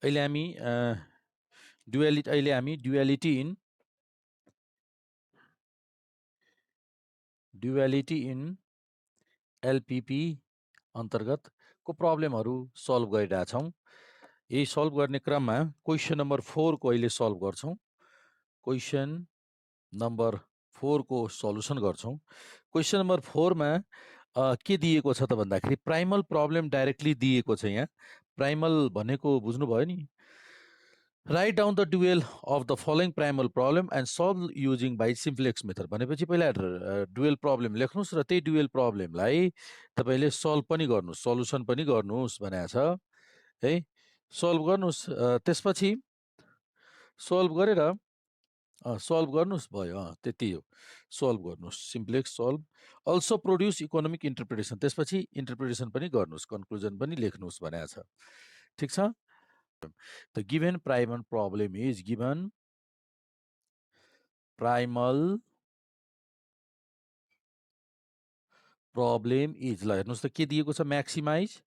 अहिले हामी duality in LPP अन्तर्गतको प्रब्लमहरू सल्भ गरिरहेछौँ। यही सल्भ गर्ने क्रममा क्वेसन नम्बर 4 को अहिले सल्भ गर्छौँ। क्वेसन नम्बर 4 को सल्युसन गर्छौँ। क्वेसन नम्बर 4 मा के दिएको छ त भन्दाखेरि प्राइमल प्रब्लम डाइरेक्टली दिएको छ। यहाँ प्राइमल भनेको बुझ्नुभयो नि। Write down the dual of the following primal problem and solve using by simplex method भनेपछि पहिला डुएल प्रब्लम लेख्नुहोस् र त्यही डुएल प्रब्लमलाई तपाईँले सल्भ पनि गर्नुहोस्, सल्युसन पनि गर्नुहोस् भनेको छ है। सल्भ गर्नुहोस्, त्यसपछि सल्भ गरेर सल्भ गर्नुहोस्, भयो त्यति हो। सल्भ गर्नुहोस्, simplex solve. Also produce economic interpretation, त्यसपछि इन्टरप्रिटेसन पनि गर्नुहोस्, कन्क्लुजन पनि लेख्नुहोस् भनेको छ। ठिक छ। The given primal problem is given primal problem is, ल हेर्नुहोस् त के दिएको छ, maximise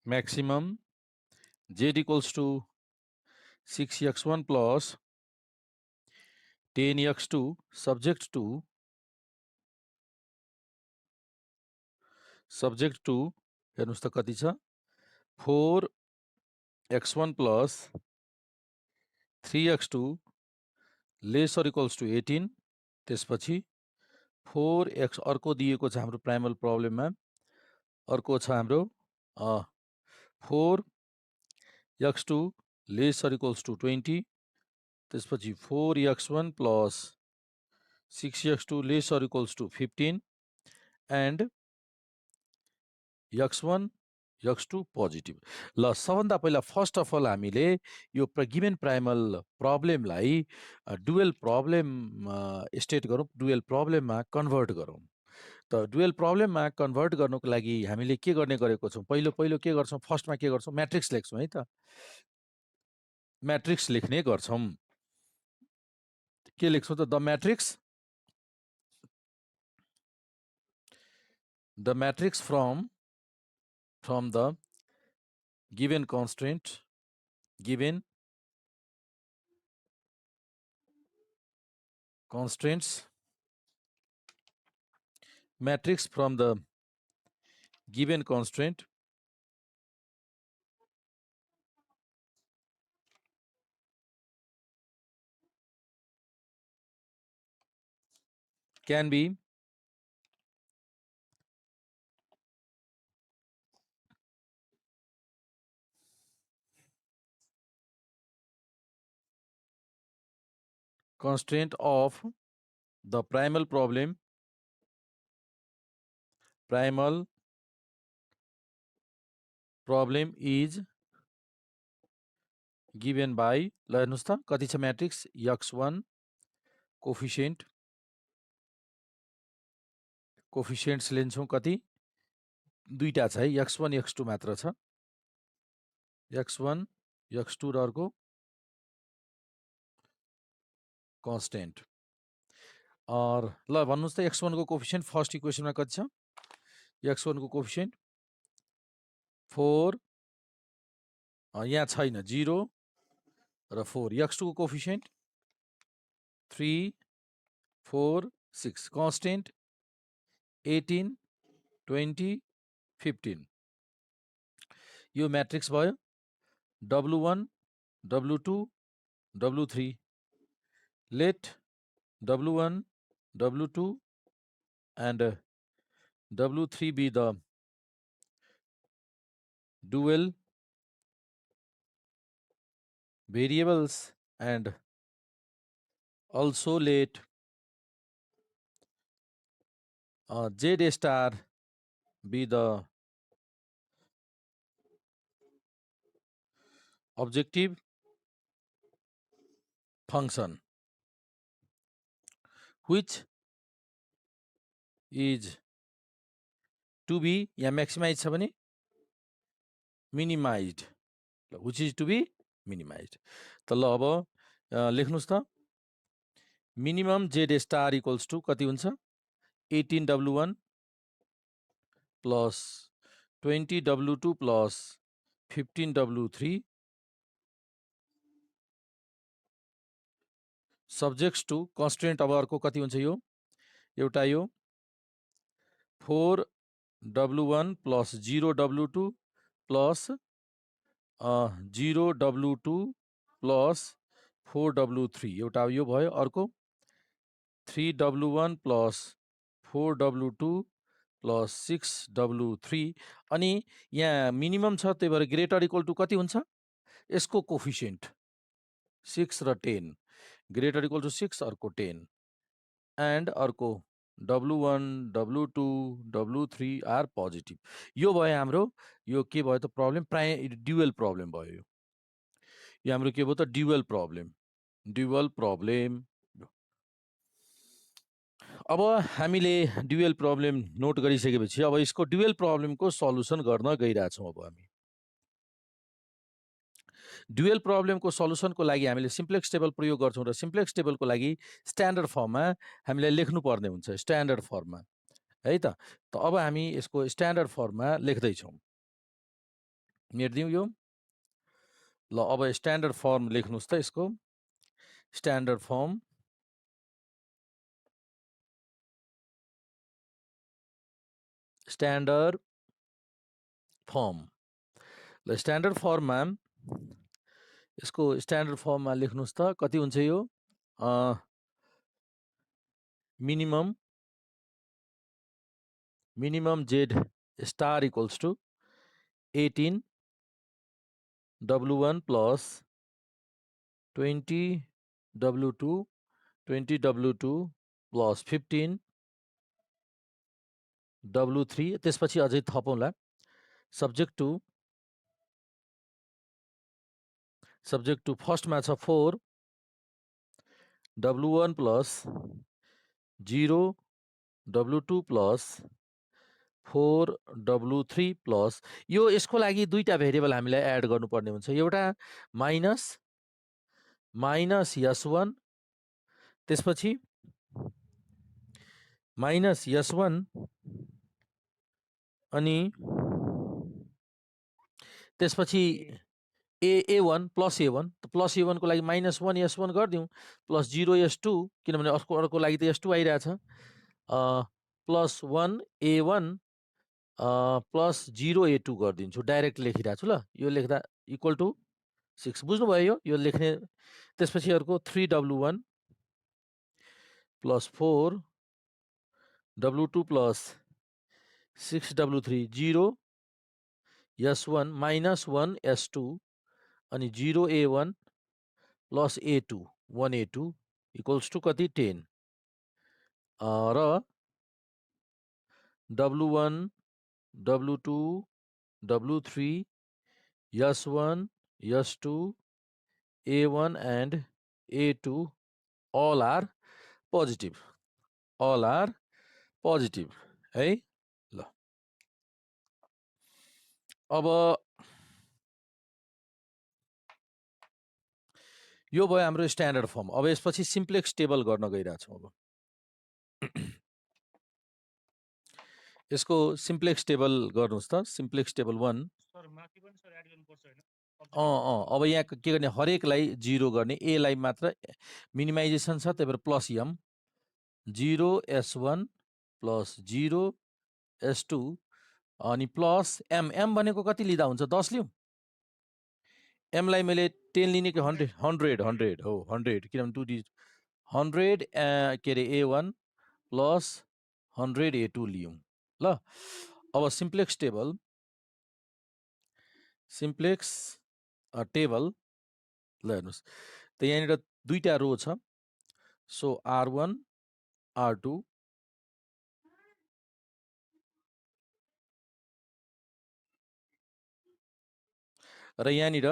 maximum z equals to 6x1 plus 10x2 subject to हेर्नुहोस् त कति छ, 4x1 plus 3x2 less or equals to 18। त्यसपछि 4x अर्को दिएको छ हाम्रो प्राइमल प्रब्लममा, अर्को छ हाम्रो 4x2 lace or equals to 20। त्यसपछि 4x1 plus 6x2 less or equals to 15 and x1 x2 positive. ल सबभन्दा पहिला फर्स्ट अफ अल हामीले यो गिभन प्राइमल प्रब्लमलाई डुएल प्रब्लम स्टेट गरौँ, डुएल प्रब्लममा कन्भर्ट गरौँ। त डुएल प्रब्लममा कन्भर्ट गर्नुको लागि हामीले के गर्ने गरेको छौँ, पहिलो के गर्छौँ, फर्स्टमा के गर्छौँ, म्याट्रिक्स लेख्छौँ है त। म्याट्रिक्स लेख्ने गर्छौँ। के लेख्छौँ त, the matrix from the given constraints matrix from the given constraint can be constraint of the primal problem is given by, ल हेर्नुहोस् त कति छ म्याट्रिक्स, x1 कोफिसिएन्ट्स लिन्छौँ, कति, दुईटा छ है, x1 x2 मात्र छ, x1 x2 र अर्को कन्स्टेन्ट। ल भन्नुहोस् त x1 को कोफिसिएन्ट फर्स्ट इक्वेसनमा कति छ, x1 को कोफिसिएन्ट 4, यहाँ छैन, 0 र 4। x2 को कोफिसिएन्ट 3, 4, 6, कन्स्टेन्ट 18, 20, 15। यो म्याट्रिक्स भयो। W1 W2 W3, let W1 W2 and W3 be the dual variables and also let Z star be the objective function which is to be, यहाँ maximized छ भने minimized, which is to be minimized। त ल अब लेख्नुहोस् त, minimum Z star equals to कति हुन्छ, 18 W1 plus 20W2 plus 15W3 subjects to constraint अब अर्को कति हुन्छ यो एउटा यो 4W1 plus 0W2 plus 0W2 plus 4W3 एउटा यो भयो अर्को 3W1 plus 4W2 plus 6W3 अनि यहाँ मिनिमम छ त्यही भएर ग्रेटर इक्वल टु कति हुन्छ यसको कोफिसिएन्ट 6 र 10 ग्रेटर इक्वल टु 6 अर्को 10 एन्ड अर्को W1 W2 W3 are positive यो भयो हाम्रो यो के भयो त प्रब्लम ड्युअल प्रब्लम भयो यो हाम्रो के भयो त ड्युअल प्रब्लम अब हामीले ड्युअल प्रब्लम नोट गरिसकेपछि अब यसको ड्युअल प्रब्लमको सल्युसन गर्न गइरहेछौँ अब हामी ड्युअल प्रब्लमको सल्युसनको लागि हामीले सिम्प्लेक्स टेबल प्रयोग गर्छौँ र सिम्प्लेक्स टेबलको लागि स्ट्यान्डर्ड फर्ममा हामीलाई लेख्नुपर्ने हुन्छ स्ट्यान्डर्ड फर्ममा है त अब हामी यसको स्ट्यान्डर्ड फर्ममा लेख्दैछौँ मेट्दिउँ यो ल अब स्ट्यान्डर्ड फर्म लेख्नुहोस् त यसको स्ट्यान्डर्ड फर्म स्ट्यान्डर्ड फर्ममा यसको स्ट्यान्डर्ड फर्ममा लेख्नुहोस् त कति हुन्छ यो minimum Z star equals to 18 W1 plus 20 W2 plus 15 W3 त्यसपछि अझै थपौँला सब्जेक्ट टु फर्स्टमा छ 4 W1 plus 0 W2 plus 4 W3 plus यो यसको लागि दुईटा भेरिएबल हामीलाई एड गर्नुपर्ने हुन्छ एउटा माइनस S1 त्यसपछि माइनस S1 अनि त्यसपछि A1 plus A1 plus A1 को लागि -1 S1 गरिदिउँ प्लस 0 S2 किनभने अर्को लागि त S2 आइरहेछ प्लस 1 A1 प्लस 0 A2 गरिदिन्छु डाइरेक्ट लेखिरहेको छु ल यो लेख्दा इक्वल टु 6 बुझ्नुभयो यो लेख्ने त्यसपछि अर्को 3W1 plus 4 W2 plus 6W3 0 S1 -1 S2 अनि 0 A1 plus A2 1 A2 equals to कति 10 र W1 W2 W3 S1 S2 A1 and A2 all are positive है ल अब यो भयो हाम्रो स्ट्यान्डर्ड फर्म अब यसपछि सिम्प्लेक्स टेबल गर्न गइरहेछौँ अब यसको सिम्प्लेक्स टेबल गर्नुहोस् त सिम्प्लेक्स टेबल 1 अब यहाँ के गर्ने हरेकलाई 0 गर्ने एलाई मात्र मिनिमाइजेसन छ त्यही भएर plus am 0 S1 plus 0 S2 अनि प्लस एम भनेको कति लिँदा हुन्छ 10 लिउँ एमलाई मैले 10 लिने कि 100 हो 100 किनभने 2 डिजिट 100 के अरे A1 प्लस 100 A2 लियौँ ल अब सिम्प्लेक्स टेबल ल हेर्नुहोस् त यहाँनिर दुईटा रो छ सो R1 R2 र यहाँनिर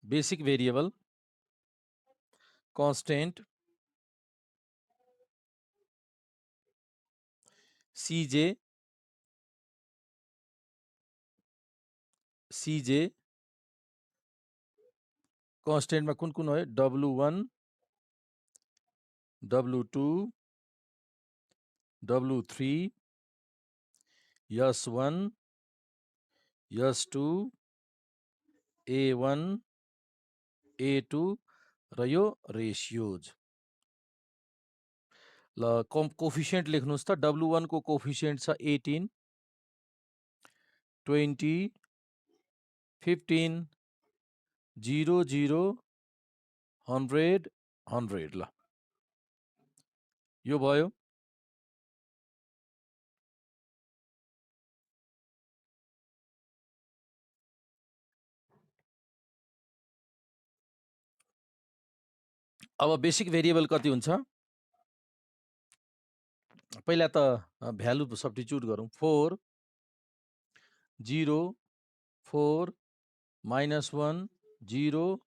बेसिक भेरिएबल कन्स्टेन्ट CJ कन्स्टेन्टमा कुन हो W1 W2 W3 S1 S2 A1 A2 र यो रेसियोज। ल कोफिसिएन्ट लेख्नुहोस् त। W1 को कोफिसिएन्ट छ 18 20 15 0 0 100 100। ल यो भयो। अब बेसिक भेरिएबल कति हुन्छ पहिला त भ्यालु सब्स्टिट्युट गरौँ। 4 0 4 -1 0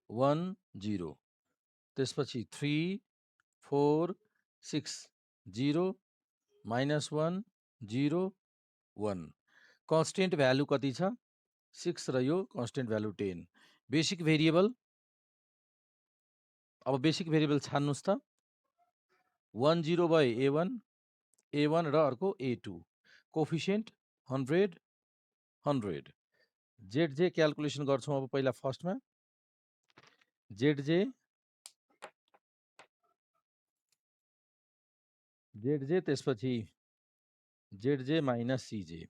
1 0 त्यसपछि 3 4 6 0 -1 0 1 कन्स्टेन्ट भ्यालु कति छ 6 र यो कन्स्टेन्ट भ्यालु 10। बेसिक भेरिएबल अब बेसिक भेरिएबल छान्नुस् त। 1 0 बाई A1 र अर्को A2 कोफिसिएन्ट 100 100। जेड क्याल्कुलेसन गर्छौँ अब पहिला फर्स्टमा जेड त्यसपछि जेड माइनस सिजे।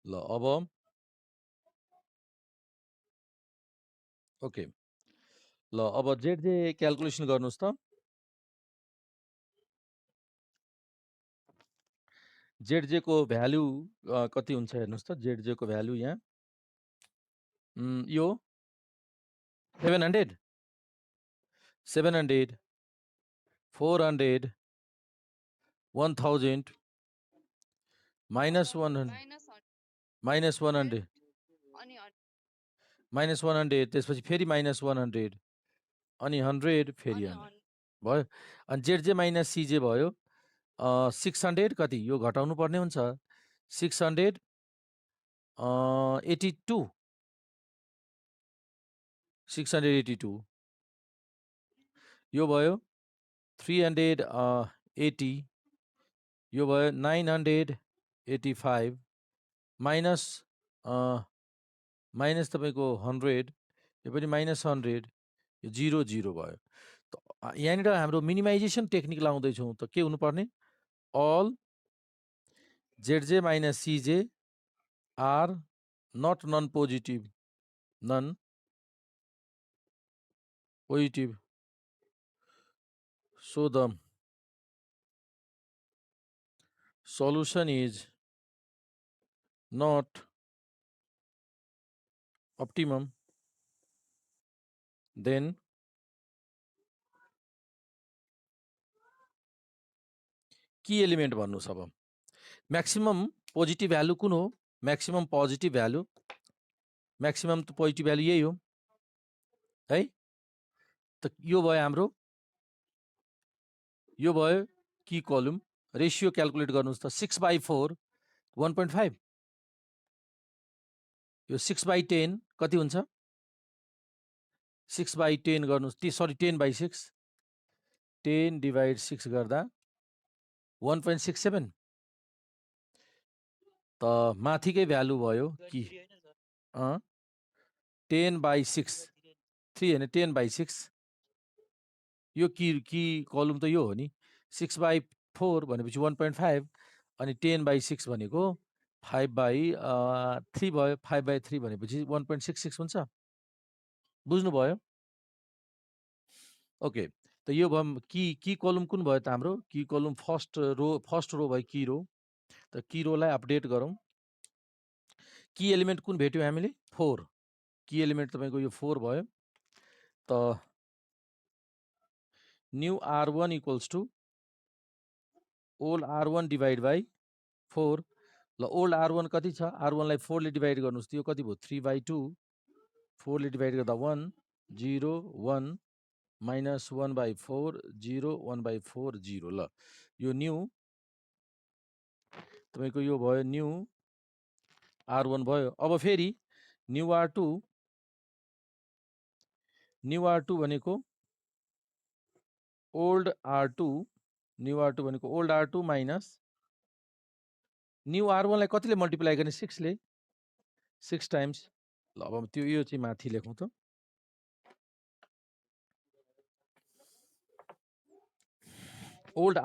ल अब ओके। ल अब जेड क्याल्कुलेसन गर्नुस् त। जेड को भ्यालु कति हुन्छ हेर्नुस् त। जेड को भ्यालु यहाँ यो 700 700 400 1000 -100 -100 -100 त्यसपछि फेरि -100 अनि 100 फेरि 100 भयो। अनि जेड माइनस सिजे भयो 600 कति यो घटाउनु पर्ने हुन्छ 682 682 यो भयो 380 यो भयो 985 माइनस तपाईँको 100 यो पनि -100 यो 0 0 भयो। त यहाँनिर हाम्रो मिनिमाइजेसन टेक्निक लाउँदैछौँ त के हुनुपर्ने all Z minus CJ are not non positive so the solution is not optimum, then key element भन्नुस्। अब म्याक्सिमम पोजिटिभ भ्यालु कुन हो म्याक्सिमम पोजिटिभ भ्यालु म्याक्सिमम त पोजिटिभ भ्यालु यही हो है त यो भयो हाम्रो यो भयो की कलम रेसियो क्याल्कुलेट गर्नुस् त 6/4 1.5 यो 6/10 कति हुन्छ 6/10 गर्नुस् सरी 10/6 10 डिभाइड 6 गर्दा 1.67 त माथिकै भ्यालु भयो कि 10/6 3 होइन 10/6 यो की कलम त यो हो नि 6/4 भनेपछि 1.5 अनि 10/6 भनेको 5/3 भयो 5/3 भनेपछि 1.66 हुन्छ बुझ्नुभयो। ओके त यो भयो की कलम कुन भयो त हाम्रो की कलम फर्स्ट रो भयो की रो त की रोलाई अपडेट गरौँ। की एलिमेन्ट कुन भेट्यौँ हामीले 4 की एलिमेन्ट तपाईँको यो 4 भयो त new R1 equals to old R1 divide by 4 ल ओल्ड R1 कति छ R1 लाई 4 ले डिभाइड गर्नुस् त यो कति भयो 3/2 4 ले डिभाइड गर्दा 1 0 1 -1/4 0 1/4 0 ल यो न्यू तपाईँको यो भयो न्यू R1 भयो। अब फेरि न्यू R2 न्यू R2 भनेको ओल्ड R2, न्यू R2 भनेको old R2 minus new R1 लाई कतिले मल्टिप्लाई गर्ने 6 ले 6 टाइम्स। ल अब त्यो यो चाहिँ माथि लेखौँ त। ओल्ड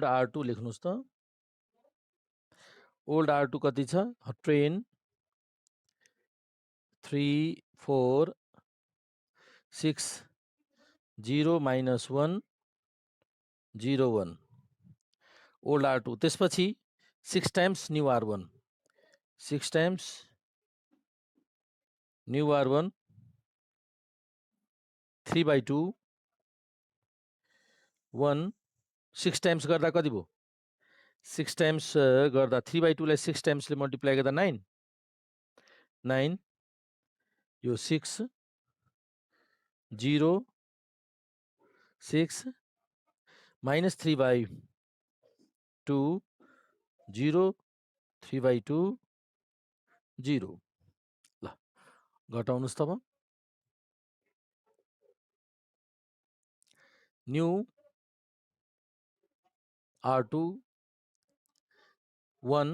R2 लेख्नुस् त। ओल्ड R2 कति छ? ट्रेन 3 4 6 0 minus 1 0 1 ओल्ड R2 त्यसपछि 6 times new R1 6 times new R1 3/2 1 6 times गर्दा कति भयो? 6 टाइम्स गर्दा 3/2 लाई 6 टाइम्सले मल्टिप्लाई गर्दा 9 9 यो 6 0 6 minus 3/2 0 3/2 0 ल घटाउनुस् तब। न्यू R2 1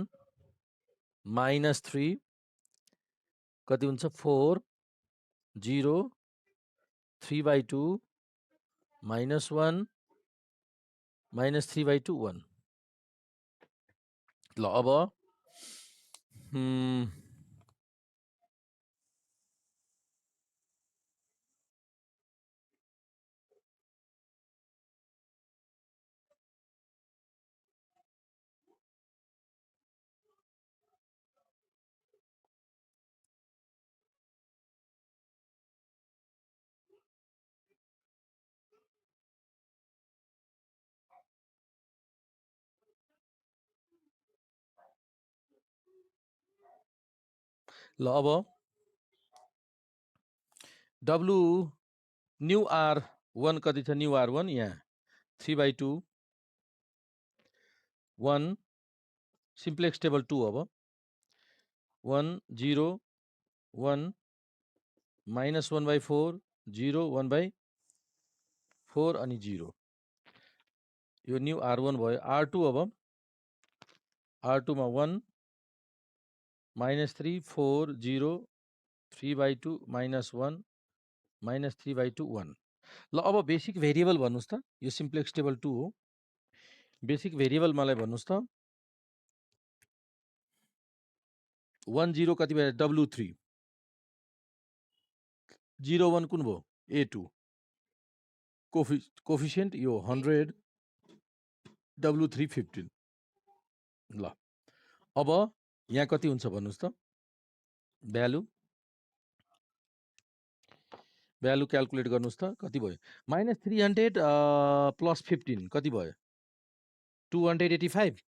minus 3 कति हुन्छ? 4 0 3/2 minus 1 minus 3/2 1 ल अब W न्यू R1 कति छ? न्यू R1 यहाँ 3/2 1 सिम्प्लेक्स टेबल 2 अब 1 0 1 minus 1/4 0 1/4 अनि 0 यो न्यू R1 भयो। R2 अब R2 मा 1 minus 3 4 0 3/2 minus 1 minus 3/2 1 ल अब बेसिक भेरिएबल भन्नुस् त। यो सिम्प्लेक्स टेबल 2 हो। बेसिक भेरिएबल मलाई भन्नुस् त। 1 0 कति भयो? W3 0 1 कुन भयो? A2 कोफिसिएन्ट यो 100 W3 15 ल अब यहाँ कति हुन्छ भन्नुस् त। भ्यालु क्याल्कुलेट गर्नुस् त। कति भयो? -300 + 15 कति भयो? 285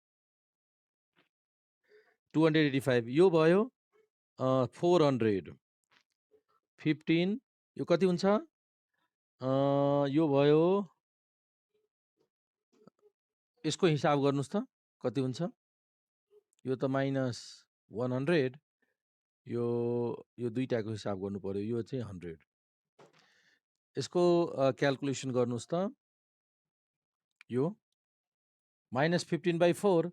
285 यो भयो 400 15 यो कति हुन्छ? यो भयो यसको हिसाब गर्नुस् त कति हुन्छ? यो त -100 यो दुईटाको हिसाब गर्नु पर्यो। यो चाहिँ 100 यसको क्याल्कुलेसन गर्नुस् त। यो -15/4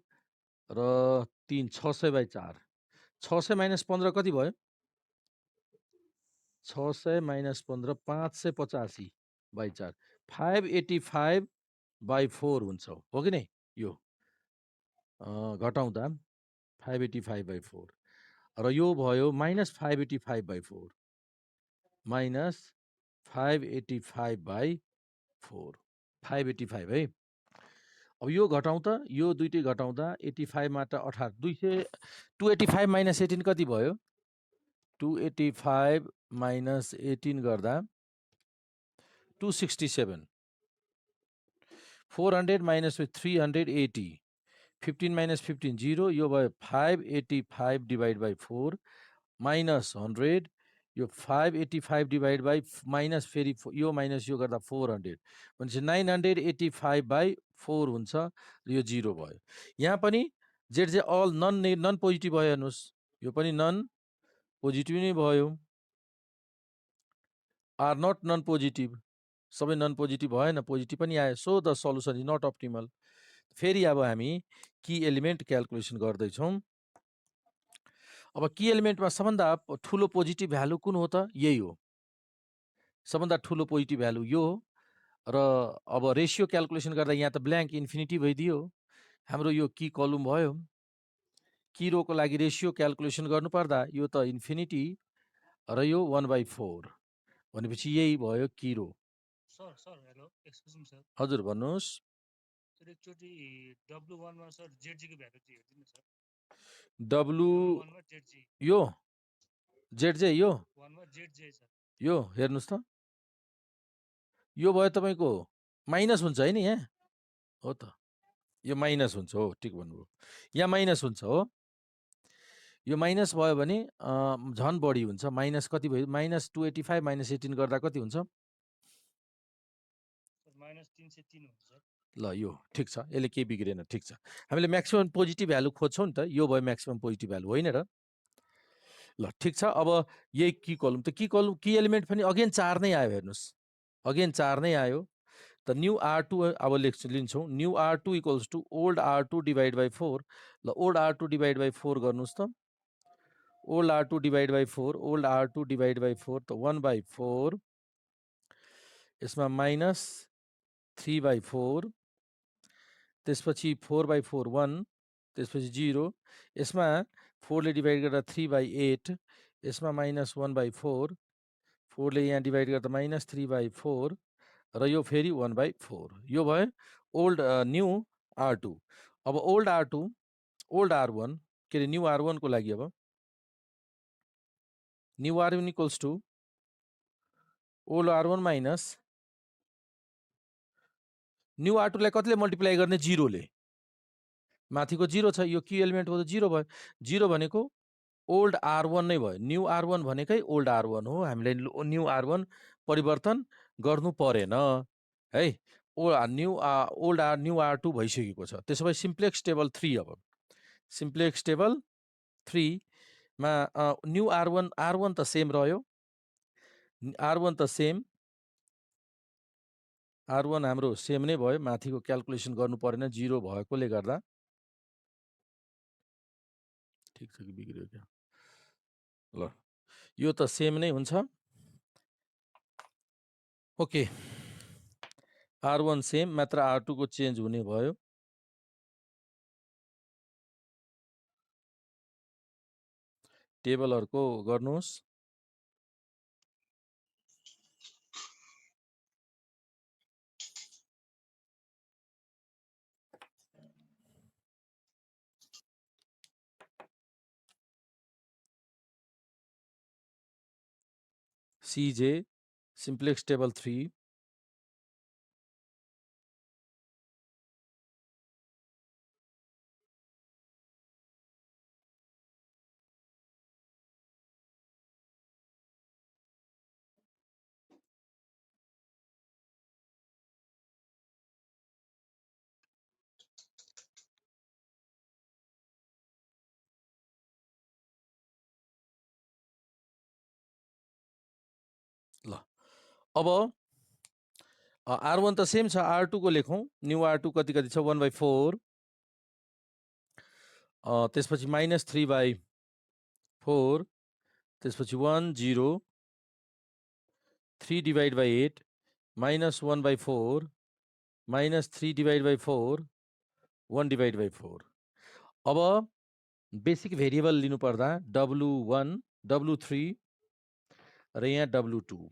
र 3 600/4 600 - 15 कति भयो? 600 - 15 585/4 585/4 हुन्छ हो कि नै? यो घटाउँदा 585/4 र यो भयो -585/4 -585/4 585 है। अब यो घटाउँ त। यो दुईटै घटाउँदा 85 माटा 18 285 - 18 कति भयो? 285 - 18 गर्दा 267 400 - 380 15 - 15 0 यो भयो 585 डिवाइड बाई 4 -100 यो 585 डिवाइड बाई माइनस फेरि यो माइनस यो गर्दा 400 भनेपछि 985/4 हुन्छ। यो 0 भयो। यहाँ पनि जेड अल नन पोजिटिभ भयो हेर्नुहोस्। यो पनि नन पोजिटिभ नै भयो। आर नट नन पोजिटिभ, सबै नन पोजिटिभ भएन, पोजिटिभ पनि आयो, so the solution is not optimal. फेरि अब हामी की एलिमेन्ट क्यालकुलेसन गर्दैछौँ। अब की एलिमेन्टमा सबभन्दा ठुलो पोजिटिभ भ्यालु कुन हो त? यही हो, सबभन्दा ठुलो पोजिटिभ भ्यालु यो हो। र अब रेसियो क्यालकुलेसन गर्दा यहाँ त ब्ल्याङ्क इन्फिनिटी भइदियो, हाम्रो यो की कलम भयो। की रोको लागि रेसियो क्यालकुलेसन गर्नुपर्दा यो त इन्फिनिटी र यो 1/4 भनेपछि यही भयो key row. Sir sir hello excuse me sir. हजुर भन्नुहोस्। सर एकचोटि W1 मा सर ZG को भ्यालु चाहिँ हेर्दिनु सर। W1 मा ZG यो ZJ यो 1 मा ZJ सर। यो हेर्नुस् त, यो भयो तपाईको माइनस हुन्छ हैन, यहाँ हो त, यो माइनस हुन्छ, हो ठिक भन्नुभयो, यहाँ माइनस हुन्छ हो। यो माइनस भयो भने झन बढी हुन्छ, माइनस कति भयो? माइनस 285 माइनस 18 गर्दा कति हुन्छ? माइनस 303 हुन्छ सर। ल यो ठिक छ, यसले केही बिग्रेन, ठिक छ। हामीले म्याक्सिमम पोजिटिभ भ्यालु खोज्छौँ नि त, यो भयो म्याक्सिमम पोजिटिभ भ्यालु, होइन र? ल ठिक छ। अब यही की कलम, त की कलम की एलिमेन्ट पनि अगेन 4 नै आयो, हेर्नुहोस् अगेन 4 नै आयो। त न्यू R2 अब लिन्छौँ, new R2 equals to old R2 divide by 4। ल ओल्ड R2 डिभाइड बाई 4 गर्नुहोस् त, old R2 divide by 4, old R2 divide by 4 त 1/4, यसमा माइनस 3/4, त्यसपछि 4/4 1, त्यसपछि 0, यसमा 4 ले डिभाइड गर्दा 3/8, यसमा माइनस 1/4, 4 ले यहाँ डिभाइड गर्दा माइनस 3/4 र यो फेरि 1/4, यो भयो ओल्ड न्यू R2। अब ओल्ड R2 ओल्ड R1 के अरे न्यू R1 को लागि अब new R1 equals to old R1 minus new R2 लाई कतिले मल्टिप्लाई गर्ने? 0 ले, माथिको 0 छ, यो की एलिमेन्ट हो त 0 भयो। 0 भनेको ओल्ड R1 नै भयो, न्यू R1 भनेकै ओल्ड R1 हो, हामीले न्यू R1 परिवर्तन गर्नु परेन है। न्यू R2 भइसकेको छ। त्यसो भए सिम्प्लेक्स टेबल 3, अब सिम्प्लेक्स टेबल 3 मा न्यू R1 त सेम रह्यो, R1 त सेम, R1 हाम्रो सेम नै भयो, माथिको क्यालकुलेसन गर्नु परेन 0 भएकोले गर्दा। ठिक छ कि बिग्रियो क्या? ल यो त सेम नै हुन्छ, ओके। R1 सेम, मात्र R2 को चेन्ज हुने भयो। टेबलहरुको गर्नुहोस्। CJ सिम्प्लेक्स टेबल 3, ल अब R1 त सेम छ, R2 को लेखौँ। न्यू R2 कति कति छ? 1/4, त्यसपछि माइनस 3/4, त्यसपछि 1 0, 3 divide by 8, minus 1/4, minus 3 divide by 4, 1 divide by 4। अब बेसिक भेरिएबल लिनु पर्दा W1 W3 र यहाँ W2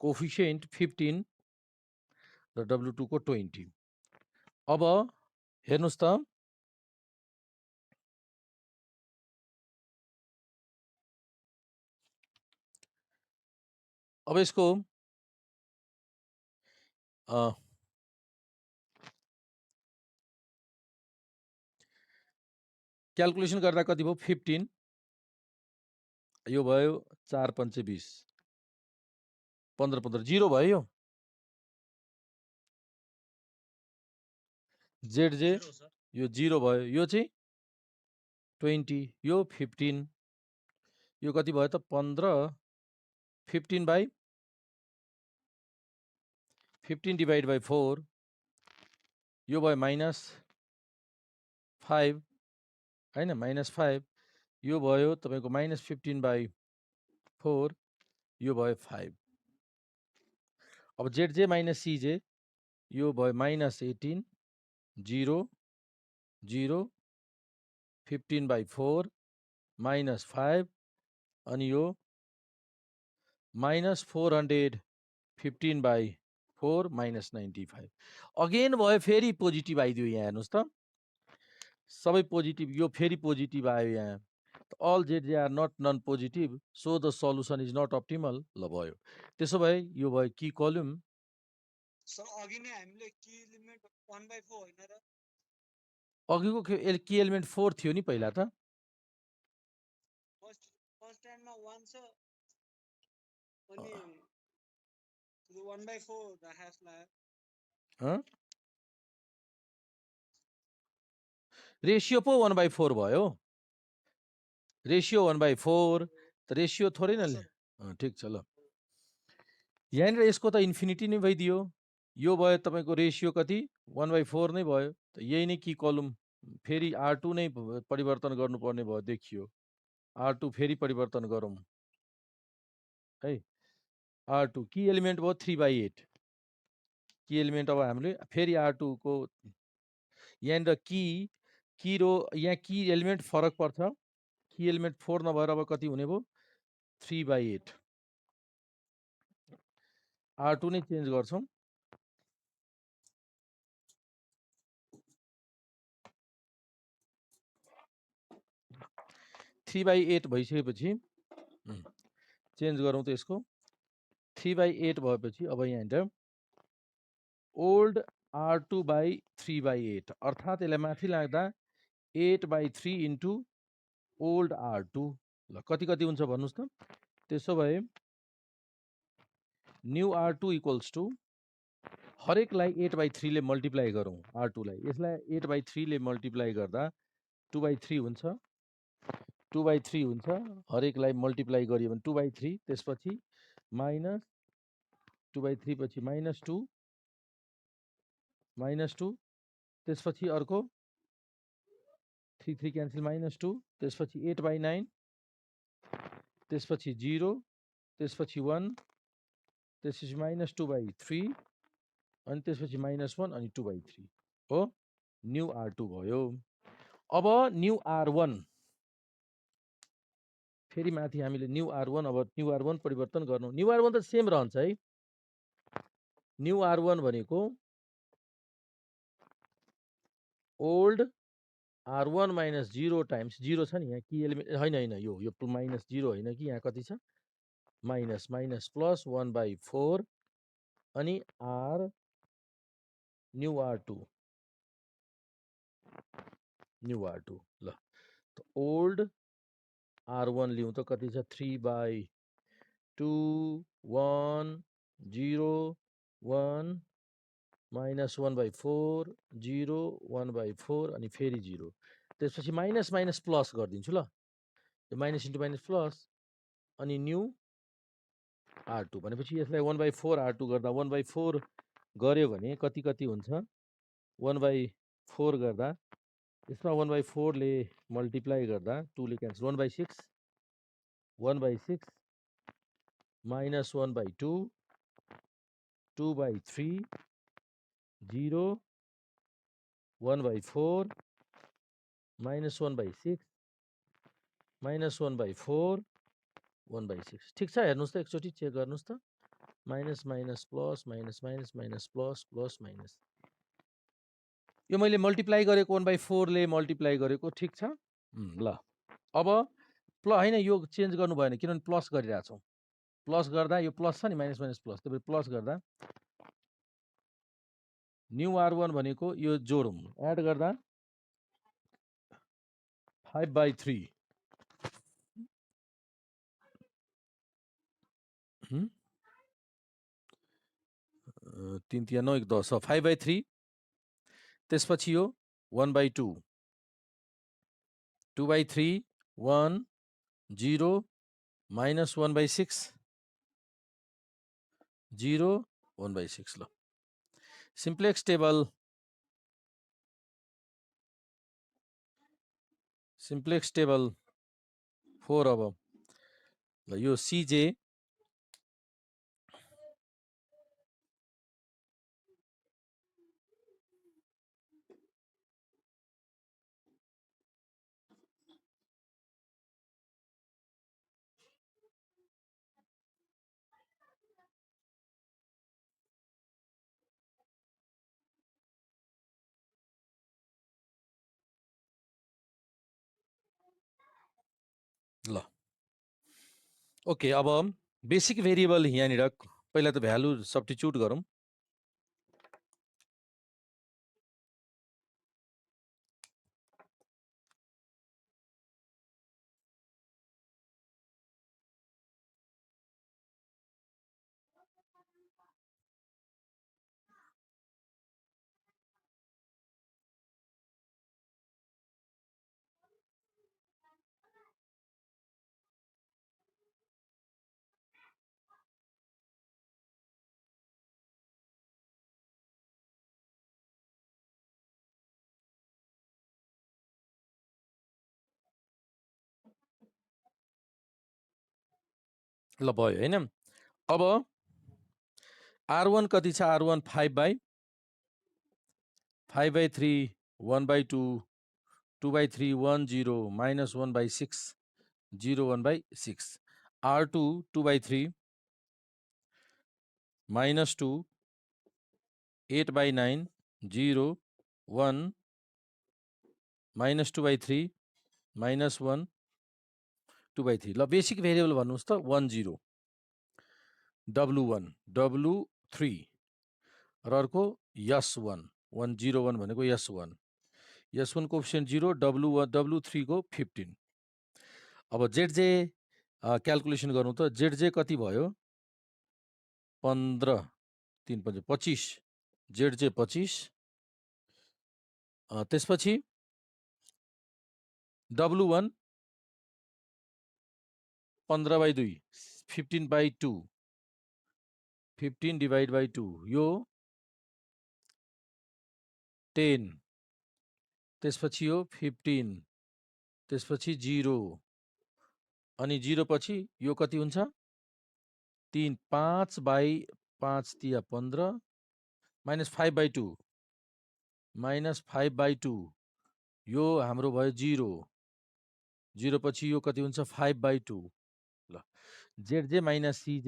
कोफिसिएन्ट 15 र W2 को 20। अब हेर्नुस् त, अब यसको क्यालकुलेसन गर्दा कति भयो? 15, यो भयो 4 5 20, 15 15 0 भयो। यो ZJ यो 0 भयो, यो चाहिँ 20, यो 15, यो कति भयो त? 15 15 डिभाइड बाई 4 यो भयो -5 हैन -5 यो भयो तपाईको -15/4 यो भयो 5 अब ZJ - CJ यो भयो -18 0 0 15/4 -5 अनि यो -415/4 -95 अगेन भयो फेरि पोजिटिभ आइदियो यहाँ हेर्नुस् त सबै पोजिटिभ यो फेरि पोजिटिभ आयो यहाँ all ZJ are not non-positive, so the solution is not optimal ल भयो त्यसो भए यो भयो की कलम सर अघि नै हामीले की एलिमेन्ट 1/4 होइन र अघिको की एलिमेन्ट 4 थियो नि पहिला त फर्स्ट टाइममा 1 छ अनि 1/4 राखेस ला रेशियो पो 1/4 भयो रेशियो 1/4 त रेशियो थोरै न ठिक छ ल यहाँनिर यसको त इन्फिनिटी नै भइदियो यो भयो तपाईँको रेशियो कति 1/4 नै भयो त यही नै की कलम फेरि R2 नै परिवर्तन गर्नुपर्ने भयो देखियो R2 फेरि परिवर्तन गरौँ है R2 की एलिमेन्ट भयो 3/8 की एलिमेन्ट अब हामीले फेरि R2 को यहाँनिर की रो यहाँ की एलिमेन्ट फरक पर्छ की एलिमेन्ट 4 नभएर अब कति हुने भयो 3/8 R2 नै चेन्ज गर्छौँ थ्री बाई एट भइसकेपछि चेन्ज गरौँ त यसको 3/8 भएपछि अब यहाँनिर ओल्ड R2/3/8 अर्थात् यसलाई माथि लाग्दा 8/3 इन्टु ओल्ड R2 ल कति कति हुन्छ भन्नुहोस् त त्यसो भए न्यू R2 इक्वल्स टु हरेकलाई 8/3 ले मल्टिप्लाई गरौँ R2 लाई यसलाई 8/3 ले मल्टिप्लाई गर्दा 2/3 हुन्छ 2/3 हुन्छ हरेकलाई मल्टिप्लाई गरियो भने 2/3 त्यसपछि माइनस 2/3 पछि -2 -2 त्यसपछि अर्को 3 3 क्यान्सल -2 त्यसपछि 8/9 त्यसपछि 0 त्यसपछि 1 त्यसपछि -2/3 अनि त्यसपछि -1 अनि 2/3 हो न्यू R2 भयो अब न्यू R1 फेरि माथि हामीले न्यू R1 अब न्यू R1 परिवर्तन गर्नु न्यू R1 त सेम रहन्छ है न्यू R1 भनेको ओल्ड R1 - 0 टाइम्स 0 छ नि यहाँ की एलिमेन्ट होइन होइन यो -0 होइन कि यहाँ कति छ माइनस प्लस 1/4 अनि R न्यू R2 ल त ओल्ड R1 लिउँ त कति छ 3/2 1 0 1 -1/4 0 1/4 अनि फेरि 0 त्यसपछि माइनस प्लस गरिदिन्छु ल यो माइनस इन्टु माइनस प्लस अनि न्यू R2 भनेपछि यसलाई 1/4 R2 गर्दा 1/4 गऱ्यो भने कति कति हुन्छ 1/4 गर्दा यसमा 1/4 ले मल्टिप्लाई गर्दा 2 ले क्यान्सल 1/6 1/6 माइनस 1/2 2/3 0 1/4 माइनस 1/6 माइनस 1/4 1/6 ठिक छ हेर्नुहोस् त एकचोटि चेक गर्नुहोस् त minus minus plus minus minus minus plus plus minus यो मैले मल्टिप्लाई गरेको 1/4 ले मल्टिप्लाई गरेको ठिक छ ल अब होइन यो चेन्ज गर्नु भएन किनभने प्लस गरिरहेछौँ प्लस गर्दा यो प्लस छ नि माइनस माइनस प्लस तपाईँ प्लस गर्दा न्यू R1 भनेको यो जोडौँ एड गर्दा 5/3 3 3 9 1 10 5/3 त्यसपछि यो 1/2 2/3 1 0 -1/6 0 1/6 ल सिम्प्लेक्स टेबल सिम्प्लेक्स टेबल 4 अब ल यो CJ ल ओके अब बेसिक भेरिएबल यहाँनिर पहिला त भ्यालु सब्स्टिट्युट गरौँ ल भयो हैन अब R1 कति छ R1 5/3 1/2 2/3 1 0 minus 1/6 0 1/6 R2 2/3 minus 2 8/9 0 1 minus 2/3 minus 1 2/3 ल बेसिक भेरिएबल भन्नुस् त 1 0 W1 W3 र अर्को S1 1 0 1 भनेको S1 S1 कोएफिसिएन्ट 0 W3 को 15 अब ZJ क्याल्कुलेसन गर्नु त ZJ कति भयो 15 3 5 25 ZJ 25 त्यसपछि W1 15/2 15/2 15 डिवाइड बाई 2 यो 10 त्यसपछि यो 15 त्यसपछि 0 अनि 0 पछि यो कति हुन्छ 3 5/5 तिया 15 minus 5/2 minus 5/2 यो हाम्रो भयो 0 0 पछि यो कति हुन्छ 5/2 ल ZJ minus CJ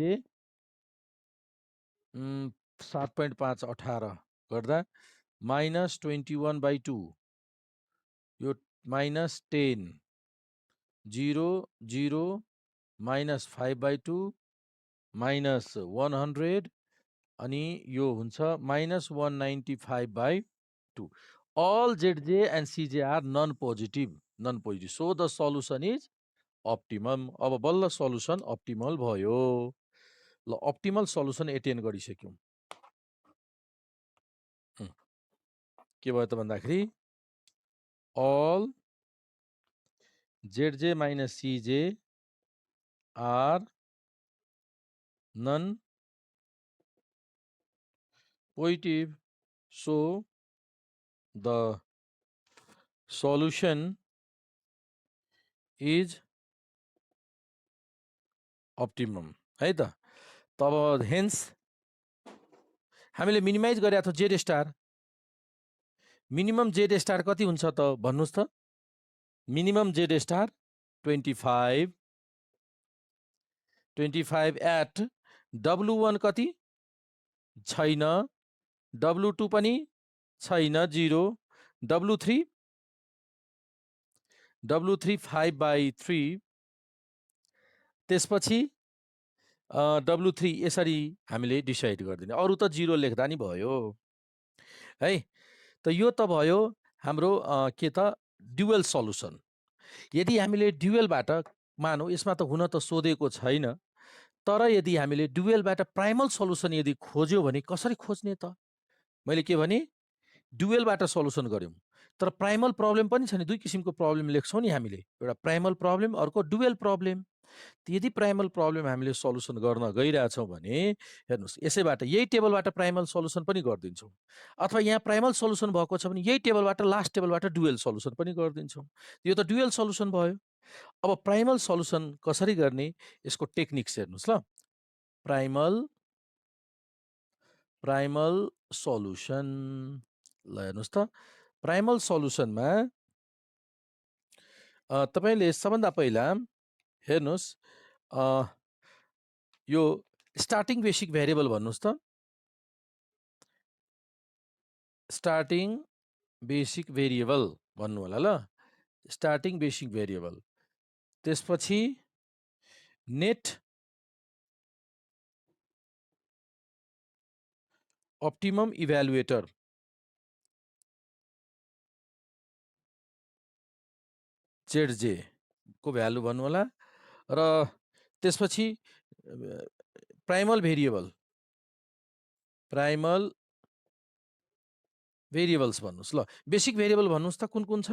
7.5 18 गर्दा minus 21/2 यो minus 10 0 0 minus 5/2 minus 100 अनि यो हुन्छ minus 195/2 all ZJ and CJ are non-positive so the solution is optimum अब बल्ल solution optimal भयो ल optimal solution attain गरिसक्यौं के भयो त भन्दाखेरि all ZJ minus CJ are non positive so the solution is optimum है त तब hence हामीले मिनिमाइज गरेका थियो Z star minimum Z star कति हुन्छ त भन्नुस् त minimum Z star 25 at W1 कति छैन W2 पनि छैन 0 W3 5/3 त्यसपछि W3 यसरी हामीले डिसाइड गर्दिने अरु त 0 लेख्दा नि भयो है त यो त भयो हाम्रो के त ड्युअल सल्युसन यदि हामीले ड्युअलबाट मानौ यसमा त हुन त सोधेको छैन तर यदि हामीले ड्युअलबाट प्राइमल सल्युसन यदि खोज्यो भने कसरी खोज्ने त मैले के भने ड्युअलबाट सल्युसन गर्यौं तर प्राइमल प्रब्लम पनि छ नि दुई किसिमको प्रब्लम लेख्छौं नि हामीले एउटा प्राइमल प्रब्लम अर्को ड्युअल प्रब्लम यदि प्राइमल प्रब्लम हामीले सल्युसन गर्न गइरहेछौँ भने हेर्नुहोस् यसैबाट यही टेबलबाट प्राइमल सल्युसन पनि गरिदिन्छौँ, अथवा यहाँ प्राइमल सल्युसन भएको छ भने यही टेबलबाट लास्ट टेबलबाट डुएल सल्युसन पनि गरिदिन्छौँ। यो त डुएल सल्युसन भयो। अब प्राइमल सल्युसन कसरी गर्ने यसको टेक्निक्स हेर्नुहोस् ल। प्राइमल सल्युसन ल हेर्नुहोस् त, प्राइमल सल्युसनमा तपाईँले सबभन्दा पहिला हेर्नुहोस् यो स्टार्टिङ बेसिक भेरिएबल भन्नुहोस् त, स्टार्टिङ बेसिक भेरिएबल भन्नु होला ल, स्टार्टिङ बेसिक भेरिएबल। त्यसपछि नेट अप्टिमम इभ्यालुएटर जेडजे को भ्यालु भन्नु होला, र त्यसपछि प्राइमल भेरिएबल्स भन्नुहोस् ल। बेसिक भेरिएबल भन्नुहोस् त कुन कुन छ?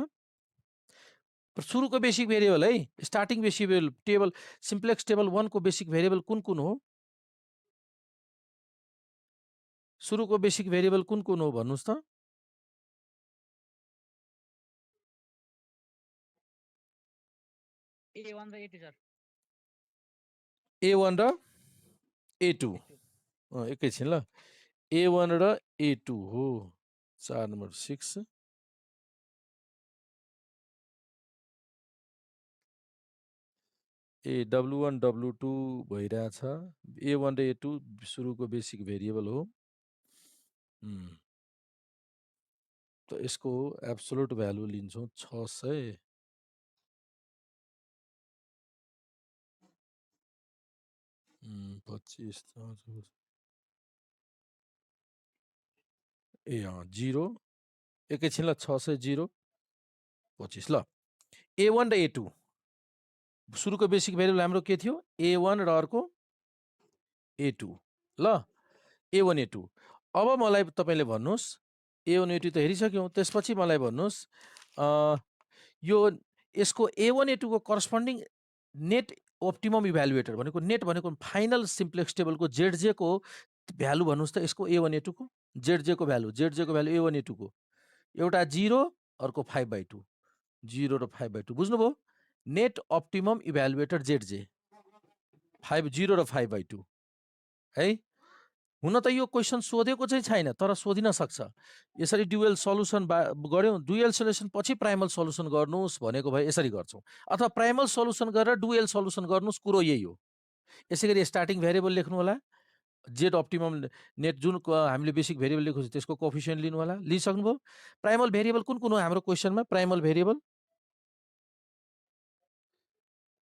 सुरुको बेसिक भेरिएबल है, starting basic variable table simplex table 1 को बेसिक भेरिएबल कुन कुन हो? सुरुको बेसिक भेरिएबल कुन कुन हो भन्नुहोस् त? A1 र A2 सर। A1 र A2 एकैछिन ल, A1 र A2 हो 4 नम्बर 6। W1 W2 भइरहेछ, A1 र A2 सुरुको बेसिक भेरिएबल हो। त यसको एब्सोल्युट भ्यालु लिन्छौँ 600। Hmm, 25 ए 0 एकैछिन ल, 600 0 25 ल। A1 र A2 सुरुको बेसिक भेरिएबल हाम्रो के थियो? A1 र अर्को A2 ल, A1 A2। अब मलाई तपाईले भन्नुहोस्, A1 A2 त हेरिसक्यौँ, त्यसपछि मलाई भन्नुहोस् यो यसको A1 A2 को करस्पोन्डिङ नेट अप्टिमम इभ्यालुएटर भनेको, नेट भनेको फाइनल सिम्प्लेक्स टेबलको जेडजे को भ्यालु भन्नुहोस् त, यसको A1 A2 को जेडजे को भ्यालु A1 A2 को एउटा 0 अर्को 5/2, 0 र 5/2 बुझ्नुभयो? नेट अप्टिमम इभ्यालुएटर जेडजे 0 र 5/2 है। हुन त यो क्वेसन सोधेको चाहिँ छैन, तर सोधिन सक्छ। यसरी डुएल सल्युसन गर्यौँ, डुएल सल्युसन पछि प्राइमल सल्युसन गर्नुहोस् भनेको भए यसरी गर्छौँ, अथवा प्राइमल सल्युसन गरेर डुएल सल्युसन गर्नुहोस्, कुरो यही हो। यसैगरी स्टार्टिङ भेरिएबल लेख्नु होला, जेड अप्टिमम नेट जुन हामीले बेसिक भेरिएबल लेखेको छ त्यसको कोफिसिएन्ट लिनु होला। लिइसक्नुभयो? प्राइमल भेरिएबल कुन कुन हो हाम्रो क्वेसनमा? प्राइमल भेरिएबल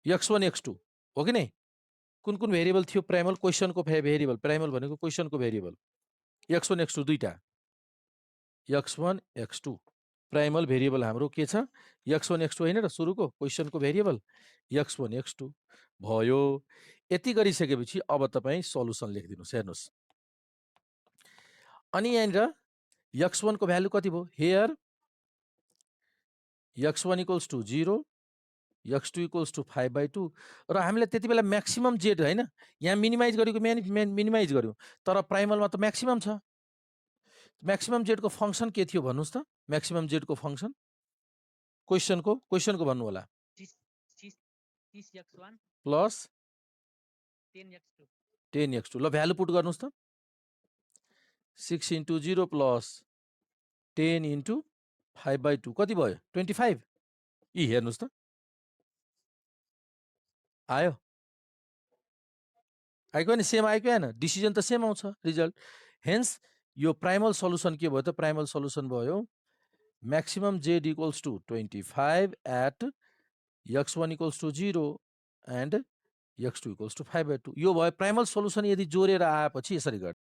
x1 x2 हो कि नै? कुन कुन भेरिएबल थियो प्राइमल? क्वेसनको भेरिएबल, प्राइमल भनेको क्वेसनको भेरिएबल x1 x2 दुईटा, x1 x2 प्राइमल भेरिएबल हाम्रो के छ? x1 x2 होइन र सुरुको क्वेसनको भेरिएबल x1 x2 भयो। यति गरिसकेपछि अब तपाईँ सल्युसन लेखिदिनुहोस्। हेर्नुहोस्, अनि यहाँनिर x1 को भ्यालु कति भयो? हेयर x1 = 0, x2 = 5/2 र हामीले त्यति बेला म्याक्सिमम जेड होइन, यहाँ मिनिमाइज गरेको मिनिमाइज गर्यौँ, तर प्राइमलमा त म्याक्सिमम छ। म्याक्सिमम जेड को फंक्सन के थियो भन्नुहोस् त? म्याक्सिमम जेड को फंक्सन क्वेसनको भन्नु होला। 30x1 प्लस 10x2 10x2 ल, भ्यालु पुट गर्नुहोस् त। 6 × 0 + 10 × 5/2 कति भयो? 25। यी हेर्नुहोस् त, आयो? आइको नि? सेम आइको होइन? डिसिजन त सेम आउँछ रिजल्ट। हेन्स यो प्राइमल सल्युसन के भयो त? प्राइमल सल्युसन भयो maximum Z = 25 at x1 = 0 and x2 = 5/2। यो भयो प्राइमल सल्युसन। यदि जोडेर आएपछि यसरी गर्नु।